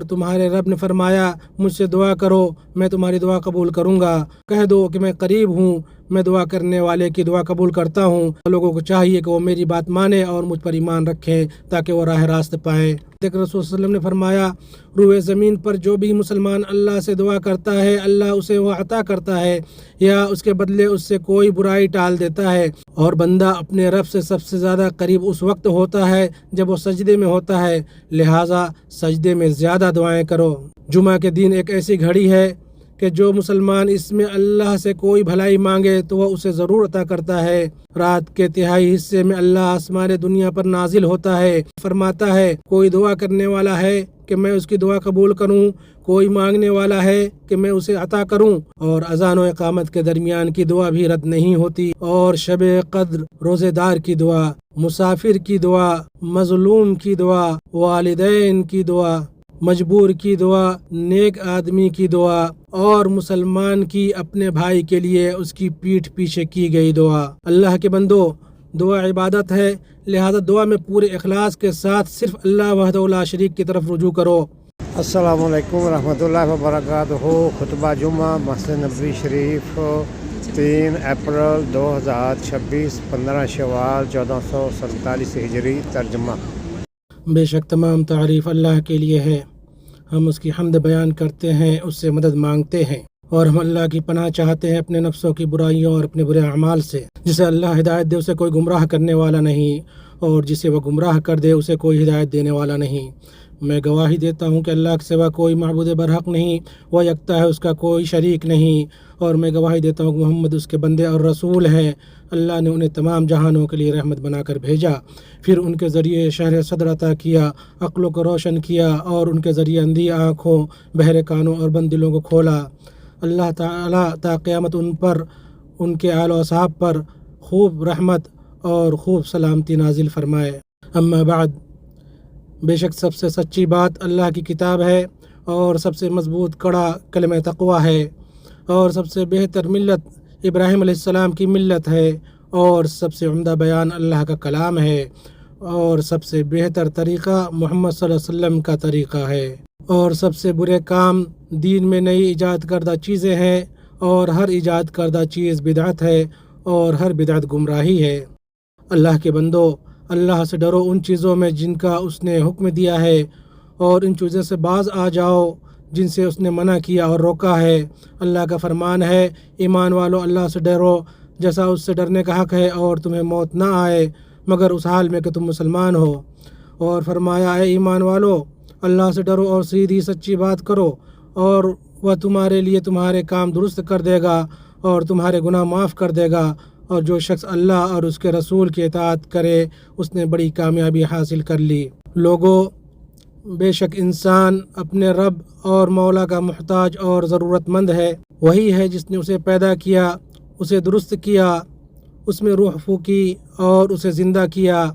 تمہارے رب نے فرمایا مجھ سے دعا کرو میں تمہاری دعا قبول کروں گا۔ کہہ دو کہ میں قریب ہوں، میں دعا کرنے والے کی دعا قبول کرتا ہوں۔ لوگوں کو چاہیے کہ وہ میری بات مانیں اور مجھ پر ایمان رکھیں تاکہ وہ راہ راست پائیں۔ رسول صلی اللہ علیہ وسلم نے فرمایا روئے زمین پر جو بھی مسلمان اللہ سے دعا کرتا ہے اللہ اسے وہ عطا کرتا ہے یا اس کے بدلے اس سے کوئی برائی ٹال دیتا ہے، اور بندہ اپنے رب سے سب سے زیادہ قریب اس وقت ہوتا ہے جب وہ سجدے میں ہوتا ہے، لہٰذا سجدے میں زیادہ دعائیں کرو۔ جمعہ کے دن ایک ایسی گھڑی ہے کہ جو مسلمان اس میں اللہ سے کوئی بھلائی مانگے تو وہ اسے ضرور عطا کرتا ہے۔ رات کے تہائی حصے میں اللہ آسمان دنیا پر نازل ہوتا ہے، فرماتا ہے کوئی دعا کرنے والا ہے کہ میں اس کی دعا قبول کروں، کوئی مانگنے والا ہے کہ میں اسے عطا کروں، اور اذان و اقامت کے درمیان کی دعا بھی رد نہیں ہوتی، اور شب قدر، روزے دار کی دعا، مسافر کی دعا، مظلوم کی دعا، والدین کی دعا، مجبور کی دعا، نیک آدمی کی دعا، اور مسلمان کی اپنے بھائی کے لیے اس کی پیٹھ پیچھے کی گئی دعا۔ اللہ کے بندو، دعا عبادت ہے، لہذا دعا میں پورے اخلاص کے ساتھ صرف اللہ وحدہ لا شریک کی طرف رجوع کرو۔ السلام علیکم ورحمۃ اللہ وبرکاتہ۔ خطبہ جمعہ مسجد نبوی شریف 3 اپریل 2026، 15 شوال 1447 ہجری۔ ترجمہ۔ بے شک تمام تعریف اللہ کے لیے ہے، ہم اس کی حمد بیان کرتے ہیں، اس سے مدد مانگتے ہیں، اور ہم اللہ کی پناہ چاہتے ہیں اپنے نفسوں کی برائیوں اور اپنے برے اعمال سے۔ جسے اللہ ہدایت دے اسے کوئی گمراہ کرنے والا نہیں، اور جسے وہ گمراہ کر دے اسے کوئی ہدایت دینے والا نہیں۔ میں گواہی دیتا ہوں کہ اللہ کے سوا کوئی معبود برحق نہیں، وہ یکتا ہے، اس کا کوئی شریک نہیں، اور میں گواہی دیتا ہوں کہ محمد اس کے بندے اور رسول ہیں۔ اللہ نے انہیں تمام جہانوں کے لیے رحمت بنا کر بھیجا، پھر ان کے ذریعے شرح صدر عطا کیا، عقلوں کو روشن کیا، اور ان کے ذریعے اندھی آنکھوں، بہرے کانوں اور بند دلوں کو کھولا۔ اللہ تعالیٰ تا قیامت ان پر، ان کے آل و اصحاب پر خوب رحمت اور خوب سلامتی نازل فرمائے۔ اما بعد، بے شک سب سے سچی بات اللہ کی کتاب ہے، اور سب سے مضبوط کڑا کلمہ تقویٰ ہے، اور سب سے بہتر ملت ابراہیم علیہ السلام کی ملت ہے، اور سب سے عمدہ بیان اللہ کا کلام ہے، اور سب سے بہتر طریقہ محمد صلی اللہ علیہ وسلم کا طریقہ ہے، اور سب سے برے کام دین میں نئی ایجاد کردہ چیزیں ہیں، اور ہر ایجاد کردہ چیز بدعت ہے، اور ہر بدعت گمراہی ہے۔ اللہ کے بندو، اللہ سے ڈرو ان چیزوں میں جن کا اس نے حکم دیا ہے، اور ان چیزوں سے باز آ جاؤ جن سے اس نے منع کیا اور روکا ہے۔ اللہ کا فرمان ہے ایمان والو اللہ سے ڈرو جیسا اس سے ڈرنے کا حق ہے، اور تمہیں موت نہ آئے مگر اس حال میں کہ تم مسلمان ہو۔ اور فرمایا اے ایمان والو اللہ سے ڈرو اور سیدھی سچی بات کرو، اور وہ تمہارے لیے تمہارے کام درست کر دے گا اور تمہارے گناہ معاف کر دے گا، اور جو شخص اللہ اور اس کے رسول کی اطاعت کرے اس نے بڑی کامیابی حاصل کر لی۔ لوگو، بے شک انسان اپنے رب اور مولا کا محتاج اور ضرورت مند ہے۔ وہی ہے جس نے اسے پیدا کیا، اسے درست کیا، اس میں روح پھونکی اور اسے زندہ کیا،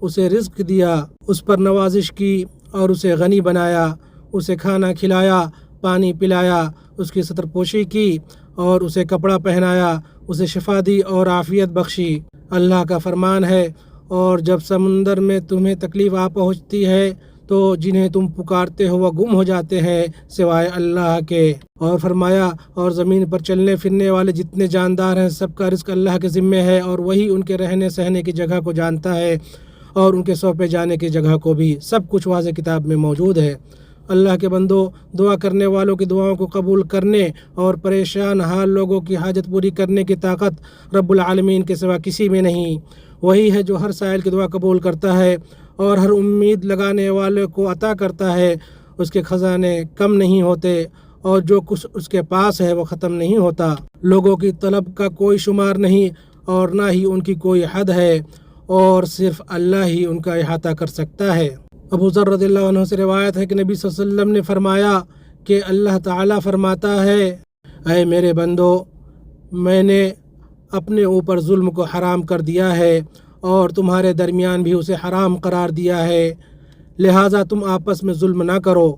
اسے رزق دیا، اس پر نوازش کی اور اسے غنی بنایا، اسے کھانا کھلایا، پانی پلایا، اس کی ستر پوشی کی اور اسے کپڑا پہنایا، اسے شفا دی اور عافیت بخشی۔ اللہ کا فرمان ہے اور جب سمندر میں تمہیں تکلیف آ پہنچتی ہے تو جنہیں تم پکارتے ہو وہ گم ہو جاتے ہیں سوائے اللہ کے۔ اور فرمایا اور زمین پر چلنے پھرنے والے جتنے جاندار ہیں سب کا رزق اللہ کے ذمے ہے، اور وہی ان کے رہنے سہنے کی جگہ کو جانتا ہے اور ان کے سونپے جانے کی جگہ کو بھی۔ سب کچھ واضح کتاب میں موجود ہے۔ اللہ کے بندو، دعا کرنے والوں کی دعاؤں کو قبول کرنے اور پریشان حال لوگوں کی حاجت پوری کرنے کی طاقت رب العالمین کے سوا کسی میں نہیں۔ وہی ہے جو ہر سائل کی دعا قبول کرتا ہے اور ہر امید لگانے والے کو عطا کرتا ہے۔ اس کے خزانے کم نہیں ہوتے اور جو کچھ اس کے پاس ہے وہ ختم نہیں ہوتا۔ لوگوں کی طلب کا کوئی شمار نہیں اور نہ ہی ان کی کوئی حد ہے، اور صرف اللہ ہی ان کا احاطہ کر سکتا ہے۔ ابو ذر رضی اللہ عنہ سے روایت ہے کہ نبی صلی اللہ علیہ وسلم نے فرمایا کہ اللہ تعالیٰ فرماتا ہے اے میرے بندو، میں نے اپنے اوپر ظلم کو حرام کر دیا ہے اور تمہارے درمیان بھی اسے حرام قرار دیا ہے، لہٰذا تم آپس میں ظلم نہ کرو۔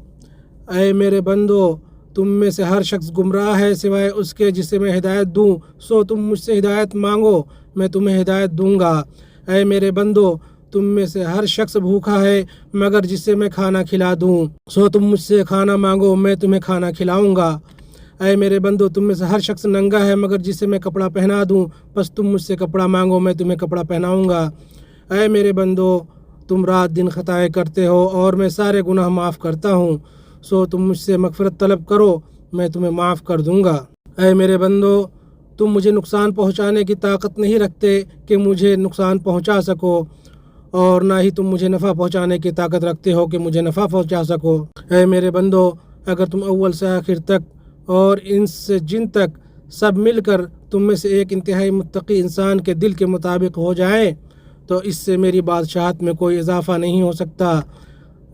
اے میرے بندو، تم میں سے ہر شخص گمراہ ہے سوائے اس کے جسے میں ہدایت دوں، سو تم مجھ سے ہدایت مانگو میں تمہیں ہدایت دوں گا۔ اے میرے بندو، تم میں سے ہر شخص بھوکا ہے مگر جسے میں کھانا کھلا دوں، سو تم مجھ سے کھانا مانگو میں تمہیں کھانا کھلاؤں گا۔ اے میرے بندو، تم میں سے ہر شخص ننگا ہے مگر جسے میں کپڑا پہنا دوں، بس تم مجھ سے کپڑا مانگو میں تمہیں کپڑا پہناؤں گا۔ اے میرے بندو، تم رات دن خطائیں کرتے ہو اور میں سارے گناہ معاف کرتا ہوں، سو تم مجھ سے مغفرت طلب کرو میں تمہیں معاف کر دوں گا۔ اے میرے بندو، تم مجھے نقصان پہنچانے کی طاقت نہیں رکھتے کہ مجھے نقصان پہنچا سکو، اور نہ ہی تم مجھے نفع پہنچانے کی طاقت رکھتے ہو کہ مجھے نفع پہنچا سکو۔ اے میرے بندو، اگر تم اول سے آخر تک اور انس سے جن تک سب مل کر تم میں سے ایک انتہائی متقی انسان کے دل کے مطابق ہو جائیں تو اس سے میری بادشاہت میں کوئی اضافہ نہیں ہو سکتا۔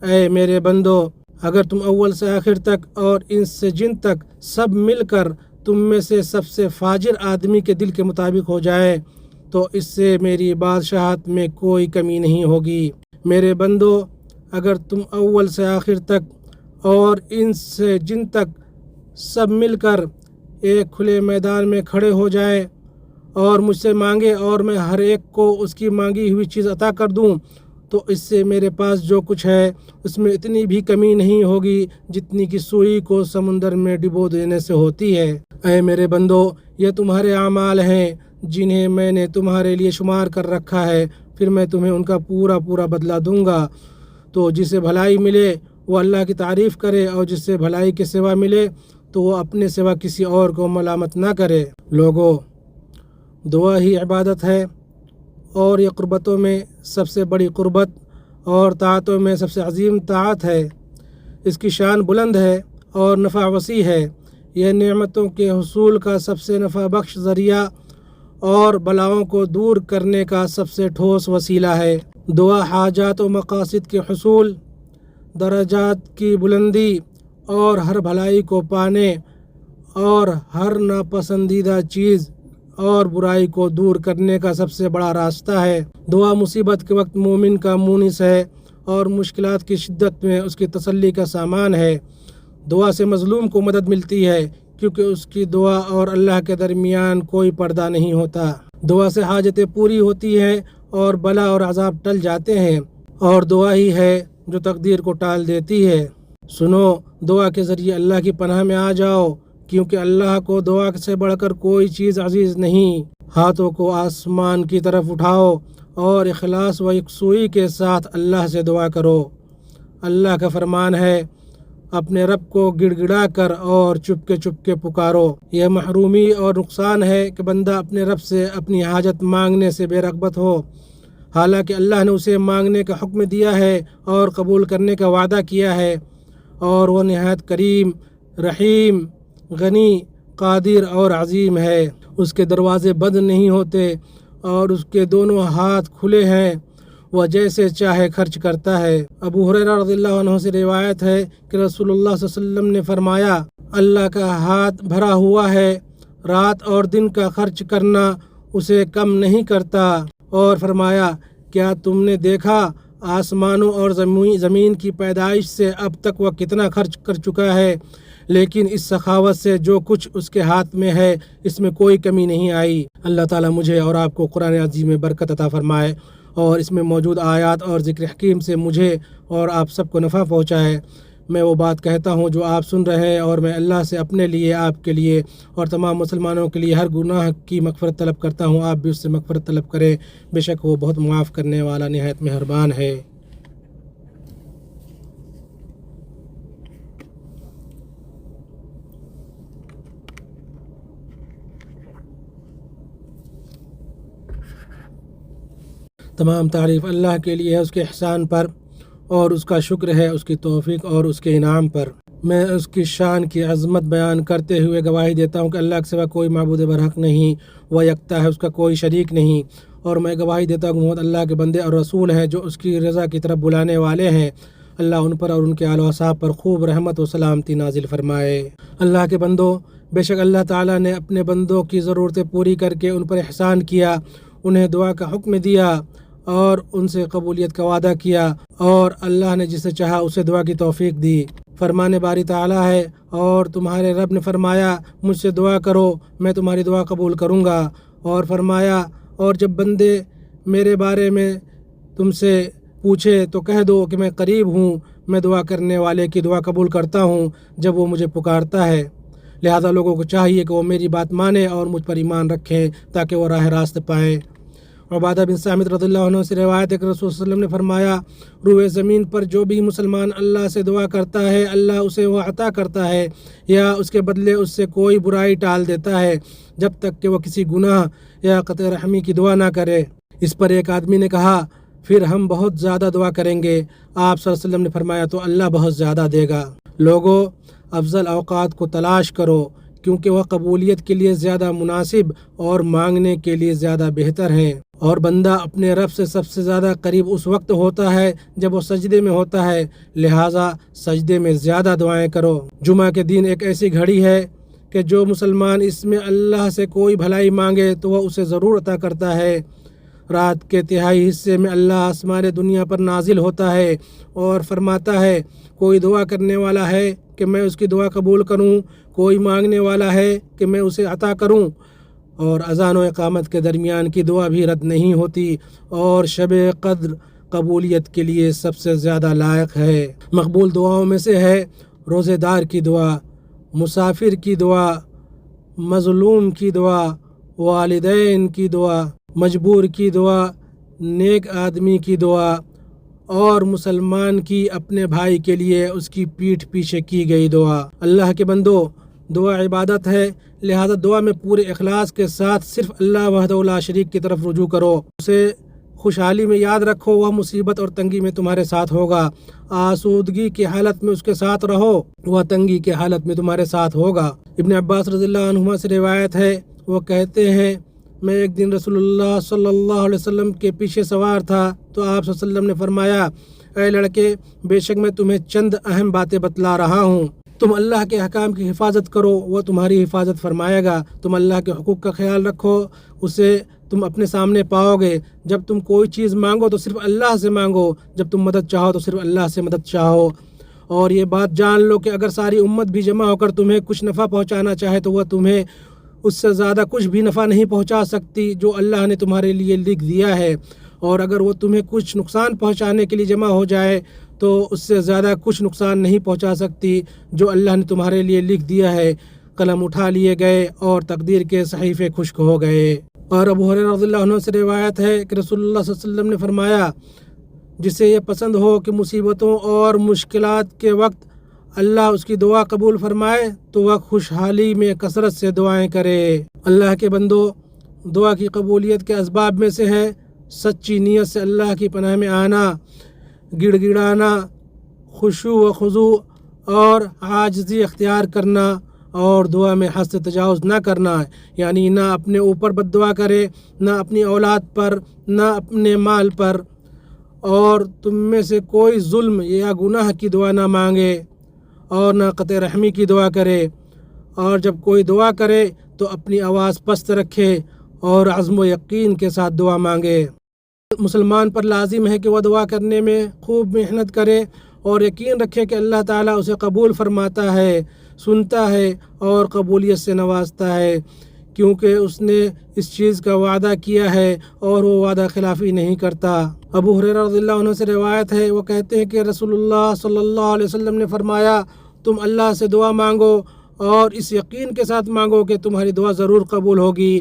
اے میرے بندو، اگر تم اول سے آخر تک اور انس سے جن تک سب مل کر تم میں سے سب سے فاجر آدمی کے دل کے مطابق ہو جائے تو اس سے میری بادشاہت میں کوئی کمی نہیں ہوگی۔ میرے بندو، اگر تم اول سے آخر تک اور انس سے جن تک سب مل کر ایک کھلے میدان میں کھڑے ہو جائے اور مجھ سے مانگے اور میں ہر ایک کو اس کی مانگی ہوئی چیز عطا کر دوں تو اس سے میرے پاس جو کچھ ہے اس میں اتنی بھی کمی نہیں ہوگی جتنی کہ سوئی کو سمندر میں ڈبو دینے سے ہوتی ہے۔ اے میرے بندو، یہ تمہارے اعمال ہیں جنہیں میں نے تمہارے لیے شمار کر رکھا ہے، پھر میں تمہیں ان کا پورا پورا بدلہ دوں گا۔ تو جسے بھلائی ملے وہ اللہ کی تعریف کرے اور جس سے بھلائی کے سوا ملے تو وہ اپنے سوا کسی اور کو ملامت نہ کرے۔ لوگو، دعا ہی عبادت ہے اور یہ قربتوں میں سب سے بڑی قربت اور طاعتوں میں سب سے عظیم طاعت ہے۔ اس کی شان بلند ہے اور نفع وسیع ہے۔ یہ نعمتوں کے حصول کا سب سے نفع بخش ذریعہ اور بلاؤں کو دور کرنے کا سب سے ٹھوس وسیلہ ہے۔ دعا حاجات و مقاصد کے حصول، درجات کی بلندی اور ہر بھلائی کو پانے اور ہر ناپسندیدہ چیز اور برائی کو دور کرنے کا سب سے بڑا راستہ ہے۔ دعا مصیبت کے وقت مومن کا مونس ہے اور مشکلات کی شدت میں اس کی تسلی کا سامان ہے۔ دعا سے مظلوم کو مدد ملتی ہے کیونکہ اس کی دعا اور اللہ کے درمیان کوئی پردہ نہیں ہوتا۔ دعا سے حاجتیں پوری ہوتی ہیں اور بلا اور عذاب ٹل جاتے ہیں، اور دعا ہی ہے جو تقدیر کو ٹال دیتی ہے۔ سنو، دعا کے ذریعے اللہ کی پناہ میں آ جاؤ کیونکہ اللہ کو دعا سے بڑھ کر کوئی چیز عزیز نہیں۔ ہاتھوں کو آسمان کی طرف اٹھاؤ اور اخلاص و یکسوئی کے ساتھ اللہ سے دعا کرو۔ اللہ کا فرمان ہے، اپنے رب کو گڑ گڑا کر اور چپ کے پکارو۔ یہ محرومی اور نقصان ہے کہ بندہ اپنے رب سے اپنی حاجت مانگنے سے بے رغبت ہو، حالانکہ اللہ نے اسے مانگنے کا حکم دیا ہے اور قبول کرنے کا وعدہ کیا ہے، اور وہ نہایت کریم، رحیم، غنی، قادر اور عظیم ہے۔ اس کے دروازے بند نہیں ہوتے اور اس کے دونوں ہاتھ کھلے ہیں، وہ جیسے چاہے خرچ کرتا ہے۔ ابو ہریرہ رضی اللہ عنہ سے روایت ہے کہ رسول اللہ صلی اللہ علیہ وسلم نے فرمایا، اللہ کا ہاتھ بھرا ہوا ہے، رات اور دن کا خرچ کرنا اسے کم نہیں کرتا، اور فرمایا، کیا تم نے دیکھا آسمانوں اور زمین کی پیدائش سے اب تک وہ کتنا خرچ کر چکا ہے، لیکن اس سخاوت سے جو کچھ اس کے ہاتھ میں ہے اس میں کوئی کمی نہیں آئی۔ اللہ تعالیٰ مجھے اور آپ کو قرآن عظیم میں برکت عطا فرمائے اور اس میں موجود آیات اور ذکر حکیم سے مجھے اور آپ سب کو نفع پہنچائے۔ میں وہ بات کہتا ہوں جو آپ سن رہے ہیں، اور میں اللہ سے اپنے لیے، آپ کے لیے اور تمام مسلمانوں کے لیے ہر گناہ کی مغفرت طلب کرتا ہوں۔ آپ بھی اس سے مغفرت طلب کریں، بے شک وہ بہت معاف کرنے والا نہایت مہربان ہے۔ تمام تعریف اللہ کے لیے ہے، اس کے احسان پر، اور اس کا شکر ہے اس کی توفیق اور اس کے انعام پر۔ میں اس کی شان کی عظمت بیان کرتے ہوئے گواہی دیتا ہوں کہ اللہ کے سوا کوئی معبود برحق نہیں، وہ یکتا ہے، اس کا کوئی شریک نہیں، اور میں گواہی دیتا ہوں کہ محمد اللہ کے بندے اور رسول ہیں جو اس کی رضا کی طرف بلانے والے ہیں۔ اللہ ان پر اور ان کے آل و اصحاب پر خوب رحمت و سلامتی نازل فرمائے۔ اللہ کے بندوں، بے شک اللہ تعالیٰ نے اپنے بندوں کی ضرورتیں پوری کر کے ان پر احسان کیا، انہیں دعا کا حکم دیا اور ان سے قبولیت کا وعدہ کیا، اور اللہ نے جسے چاہا اسے دعا کی توفیق دی۔ فرمان باری تعالیٰ ہے، اور تمہارے رب نے فرمایا، مجھ سے دعا کرو میں تمہاری دعا قبول کروں گا، اور فرمایا، اور جب بندے میرے بارے میں تم سے پوچھے تو کہہ دو کہ میں قریب ہوں، میں دعا کرنے والے کی دعا قبول کرتا ہوں جب وہ مجھے پکارتا ہے۔ لہذا لوگوں کو چاہیے کہ وہ میری بات مانیں اور مجھ پر ایمان رکھیں تاکہ وہ راہ راست پائیں۔ عبادہ بن صامت رضی اللہ عنہ سے روایت ہے کہ رسول صلی اللہ علیہ وسلم نے فرمایا، روئے زمین پر جو بھی مسلمان اللہ سے دعا کرتا ہے اللہ اسے وہ عطا کرتا ہے یا اس کے بدلے اس سے کوئی برائی ٹال دیتا ہے جب تک کہ وہ کسی گناہ یا قطع رحمی کی دعا نہ کرے۔ اس پر ایک آدمی نے کہا، پھر ہم بہت زیادہ دعا کریں گے۔ آپ صلی اللہ علیہ وسلم نے فرمایا، تو اللہ بہت زیادہ دے گا۔ لوگوں، افضل اوقات کو تلاش کرو کیونکہ وہ قبولیت کے لیے زیادہ مناسب اور مانگنے کے لیے زیادہ بہتر ہیں، اور بندہ اپنے رب سے سب سے زیادہ قریب اس وقت ہوتا ہے جب وہ سجدے میں ہوتا ہے، لہٰذا سجدے میں زیادہ دعائیں کرو۔ جمعہ کے دن ایک ایسی گھڑی ہے کہ جو مسلمان اس میں اللہ سے کوئی بھلائی مانگے تو وہ اسے ضرور عطا کرتا ہے۔ رات کے تہائی حصے میں اللہ آسمان دنیا پر نازل ہوتا ہے اور فرماتا ہے، کوئی دعا کرنے والا ہے کہ میں اس کی دعا قبول کروں، کوئی مانگنے والا ہے کہ میں اسے عطا کروں، اور اذان و اقامت کے درمیان کی دعا بھی رد نہیں ہوتی، اور شب قدر قبولیت کے لیے سب سے زیادہ لائق ہے۔ مقبول دعاؤں میں سے ہے روزے دار کی دعا، مسافر کی دعا، مظلوم کی دعا، والدین کی دعا، مجبور کی دعا، نیک آدمی کی دعا، اور مسلمان کی اپنے بھائی کے لیے اس کی پیٹھ پیچھے کی گئی دعا۔ اللہ کے بندو، دعا عبادت ہے، لہذا دعا میں پورے اخلاص کے ساتھ صرف اللہ وحدہ لا شریک کی طرف رجوع کرو۔ اسے خوشحالی میں یاد رکھو، وہ مصیبت اور تنگی میں تمہارے ساتھ ہوگا۔ آسودگی کی حالت میں اس کے ساتھ رہو، وہ تنگی کی حالت میں تمہارے ساتھ ہوگا۔ ابن عباس رضی اللہ عنہما سے روایت ہے، وہ کہتے ہیں، میں ایک دن رسول اللہ صلی اللہ علیہ وسلم کے پیچھے سوار تھا تو آپ صلی اللہ علیہ وسلم نے فرمایا، اے لڑکے، بے شک میں تمہیں چند اہم باتیں بتلا رہا ہوں، تم اللہ کے احکام کی حفاظت کرو، وہ تمہاری حفاظت فرمائے گا۔ تم اللہ کے حقوق کا خیال رکھو، اسے تم اپنے سامنے پاؤ گے۔ جب تم کوئی چیز مانگو تو صرف اللہ سے مانگو، جب تم مدد چاہو تو صرف اللہ سے مدد چاہو، اور یہ بات جان لو کہ اگر ساری امت بھی جمع ہو کر تمہیں کچھ نفع پہنچانا چاہے تو وہ تمہیں اس سے زیادہ کچھ بھی نفع نہیں پہنچا سکتی جو اللہ نے تمہارے لیے لکھ دیا ہے، اور اگر وہ تمہیں کچھ نقصان پہنچانے کے لیے جمع ہو جائے تو اس سے زیادہ کچھ نقصان نہیں پہنچا سکتی جو اللہ نے تمہارے لیے لکھ دیا ہے۔ قلم اٹھا لیے گئے اور تقدیر کے صحیفے خشک ہو گئے۔ اور ابو ہریرہ رضی اللہ عنہ سے روایت ہے کہ رسول اللہ صلی اللہ علیہ وسلم نے فرمایا، جسے یہ پسند ہو کہ مصیبتوں اور مشکلات کے وقت اللہ اس کی دعا قبول فرمائے تو وہ خوشحالی میں کثرت سے دعائیں کرے۔ اللہ کے بندو، دعا کی قبولیت کے اسباب میں سے ہے سچی نیت سے اللہ کی پناہ میں آنا، گڑ گڑانا، خشوع و خضوع اور عاجزی اختیار کرنا، اور دعا میں حد سے تجاوز نہ کرنا، یعنی نہ اپنے اوپر بد دعا کرے، نہ اپنی اولاد پر، نہ اپنے مال پر، اور تم میں سے کوئی ظلم یا گناہ کی دعا نہ مانگے، اور نہ قطع رحمی کی دعا کرے، اور جب کوئی دعا کرے تو اپنی آواز پست رکھے اور عزم و یقین کے ساتھ دعا مانگے۔ مسلمان پر لازم ہے کہ وہ دعا کرنے میں خوب محنت کرے اور یقین رکھے کہ اللہ تعالیٰ اسے قبول فرماتا ہے، سنتا ہے اور قبولیت سے نوازتا ہے، کیونکہ اس نے اس چیز کا وعدہ کیا ہے اور وہ وعدہ خلافی نہیں کرتا۔ ابو ہریرہ رضی اللہ عنہ سے روایت ہے، وہ کہتے ہیں کہ رسول اللہ صلی اللہ علیہ وسلم نے فرمایا، تم اللہ سے دعا مانگو اور اس یقین کے ساتھ مانگو کہ تمہاری دعا ضرور قبول ہوگی،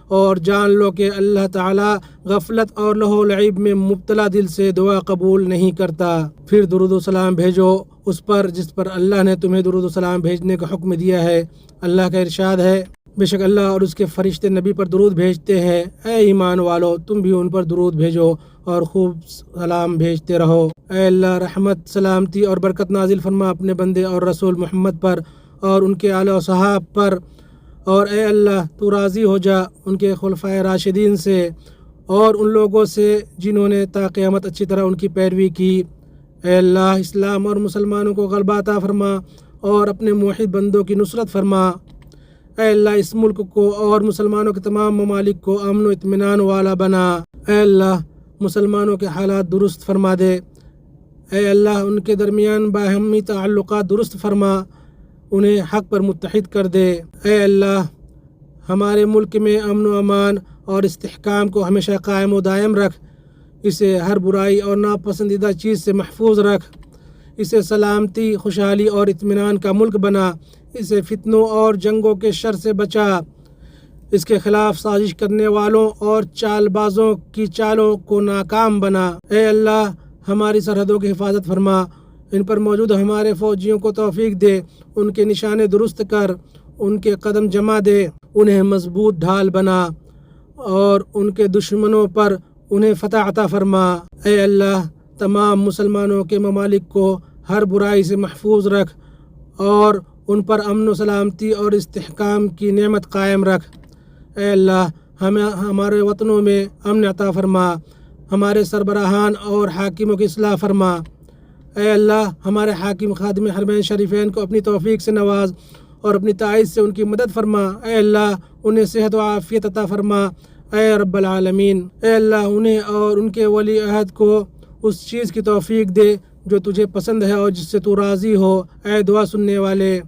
اور جان لو کہ اللہ تعالیٰ غفلت اور لہو و لعب میں مبتلا دل سے دعا قبول نہیں کرتا۔ پھر درود و سلام بھیجو اس پر جس پر اللہ نے تمہیں درود و سلام بھیجنے کا حکم دیا ہے۔ اللہ کا ارشاد ہے، بے شک اللہ اور اس کے فرشتے نبی پر درود بھیجتے ہیں، اے ایمان والو تم بھی ان پر درود بھیجو اور خوب سلام بھیجتے رہو۔ اے اللہ، رحمت، سلامتی اور برکت نازل فرما اپنے بندے اور رسول محمد پر اور ان کے آل و صحاب پر، اور اے اللہ تو راضی ہو جا ان کے خلفائے راشدین سے اور ان لوگوں سے جنہوں نے تا قیامت اچھی طرح ان کی پیروی کی۔ اے اللہ، اسلام اور مسلمانوں کو غلبہ عطا فرما اور اپنے موحد بندوں کی نصرت فرما۔ اے اللہ، اس ملک کو اور مسلمانوں کے تمام ممالک کو امن و اطمینان والا بنا۔ اے اللہ، مسلمانوں کے حالات درست فرما دے۔ اے اللہ، ان کے درمیان باہمی تعلقات درست فرما، انہیں حق پر متحد کر دے۔ اے اللہ، ہمارے ملک میں امن و امان اور استحکام کو ہمیشہ قائم و دائم رکھ، اسے ہر برائی اور ناپسندیدہ چیز سے محفوظ رکھ، اسے سلامتی، خوشحالی اور اطمینان کا ملک بنا، اسے فتنوں اور جنگوں کے شر سے بچا، اس کے خلاف سازش کرنے والوں اور چال بازوں کی چالوں کو ناکام بنا۔ اے اللہ، ہماری سرحدوں کی حفاظت فرما، ان پر موجود ہمارے فوجیوں کو توفیق دے، ان کے نشانے درست کر، ان کے قدم جما دے، انہیں مضبوط ڈھال بنا اور ان کے دشمنوں پر انہیں فتح عطا فرما۔ اے اللہ، تمام مسلمانوں کے ممالک کو ہر برائی سے محفوظ رکھ اور ان پر امن و سلامتی اور استحکام کی نعمت قائم رکھ۔ اے اللہ، ہمارے وطنوں میں امن عطا فرما، ہمارے سربراہان اور حاکموں کی اصلاح فرما۔ اے اللہ، ہمارے حاکم خادم حرمین شریفین کو اپنی توفیق سے نواز اور اپنی تائید سے ان کی مدد فرما۔ اے اللہ، انہیں صحت و عافیت عطا فرما۔ اے رب العالمین، اے اللہ، انہیں اور ان کے ولی عہد کو اس چیز کی توفیق دے جو تجھے پسند ہے اور جس سے تو راضی ہو۔ اے دعا سننے والے،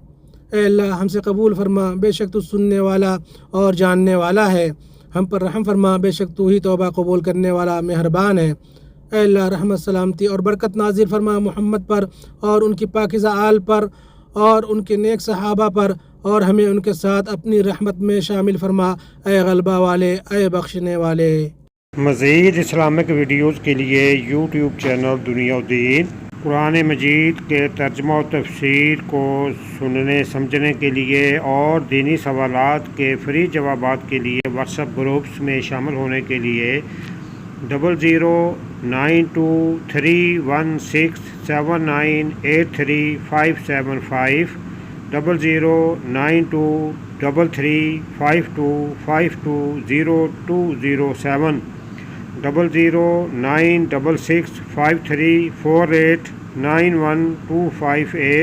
اے اللہ، ہم سے قبول فرما، بے شک تو سننے والا اور جاننے والا ہے۔ ہم پر رحم فرما، بے شک تو ہی توبہ قبول کرنے والا مہربان ہے۔ اے اللہ، رحمت، سلامتی اور برکت نازل فرما محمد پر اور ان کی پاکیزہ آل پر اور ان کے نیک صحابہ پر، اور ہمیں ان کے ساتھ اپنی رحمت میں شامل فرما۔ اے غلبہ والے، اے بخشنے والے۔ مزید اسلامک ویڈیوز کے لیے یوٹیوب چینل دنیا و دین، قرآن مجید کے ترجمہ و تفسیر کو سننے سمجھنے کے لیے اور دینی سوالات کے فری جوابات کے لیے واٹس ایپ گروپس میں شامل ہونے کے لیے 00923167983575 00923352520207 0096653489128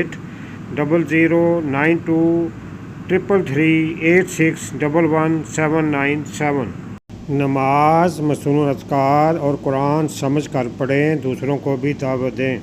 0092338611797۔ نماز، مسنون اذکار اور قرآن سمجھ کر پڑھیں، دوسروں کو بھی دعوت دیں۔